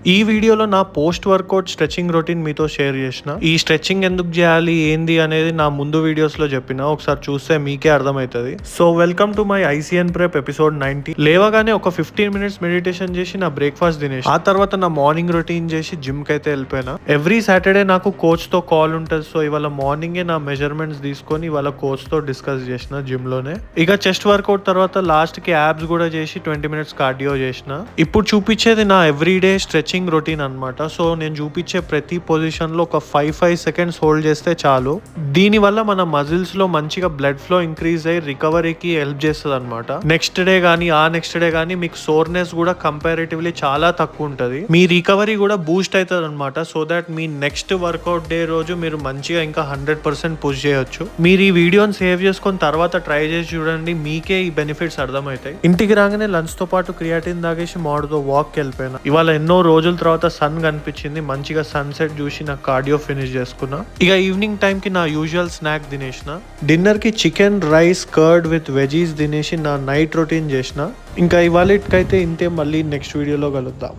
ఈ వీడియోలో నా పోస్ట్ వర్కౌట్ స్ట్రెచింగ్ రొటీన్ మీతో షేర్ చేసిన. ఈ స్ట్రెచింగ్ ఎందుకు చేయాలి ఏంది అనేది నా ముందు వీడియోస్ లో చెప్పిన, ఒకసారి చూస్తే మీకే అర్థమవుతుంది. So welcome to my ICN prep episode 90. లేవగానే ఒక 15 మినిట్స్ మెడిటేషన్ చేసి నా బ్రేక్ఫాస్ట్ తినేసి ఆ తర్వాత నా మార్నింగ్ రొటీన్ చేసి జిమ్ కి అయితే వెళ్ళిపోయినా. ఎవ్రీ సాటర్డే నాకు కోచ్ తో కాల్ ఉంటుంది. సో ఇవాళ మార్నింగే నా మెజర్మెంట్స్ తీసుకొని ఇవాళ కోచ్ తో డిస్కస్ చేసిన జిమ్ లోనే. ఇక చెస్ట్ వర్కౌట్ తర్వాత లాస్ట్ కి యాబ్స్ కూడా చేసి 20 మినిట్స్ కార్డియో చేసిన. ఇప్పుడు చూపించేది నా ఎవ్రీడే స్ట్రెచింగ్ రొటీన్ అన్నమాట. సో నేను చూపించే ప్రతి పొజిషన్ లో ఒక 5 సెకండ్స్ హోల్డ్ చేస్తే చాలు. దీని వల్ల మన మజిల్స్ లో మంచిగా బ్లడ్ ఫ్లో ఇంక్రీజ్ అయ్యి రికవరీకి హెల్ప్ చేస్తుంది అనమాట. నెక్స్ట్ డే గానీ మీకు సోర్నెస్ కూడా కంపారిటివ్లీ చాలా తక్కువ ఉంటది. మీ రికవరీ కూడా బూస్ట్ అవుతుంది అనమాట. So that me next work out day రోజు మీరు మంచిగా ఇంకా 100% పుష్ చేయొచ్చు. మీరు ఈ వీడియోని సేవ్ చేసుకొని తర్వాత ట్రై చేసి చూడండి, మీకే ఈ బెనిఫిట్స్ అర్థమవుతాయి. ఇంటికి రాగానే లంచ్ తో పాటు క్రియాటిన్ తాగేసి మాడుతో వాక్ వెళ్ళిపోయినా. ఇవాళ ఎన్నో రోజుల తర్వాత సన్ కనిపించింది, మంచిగా సన్సెట్ చూసి నా కార్డియో ఫినిష్ చేసుకున్నా. ఇక ఈవినింగ్ టైం కి నా యూజువల్ స్నాక్ తినేసిన. డిన్నర్ కి chicken rice curd with veggies తినేసి నా నైట్ రొటీన్ చేసిన. ఇంకా ఇవాళకైతే ఇంతే, మళ్ళీ నెక్స్ట్ వీడియోలో కలుద్దాం.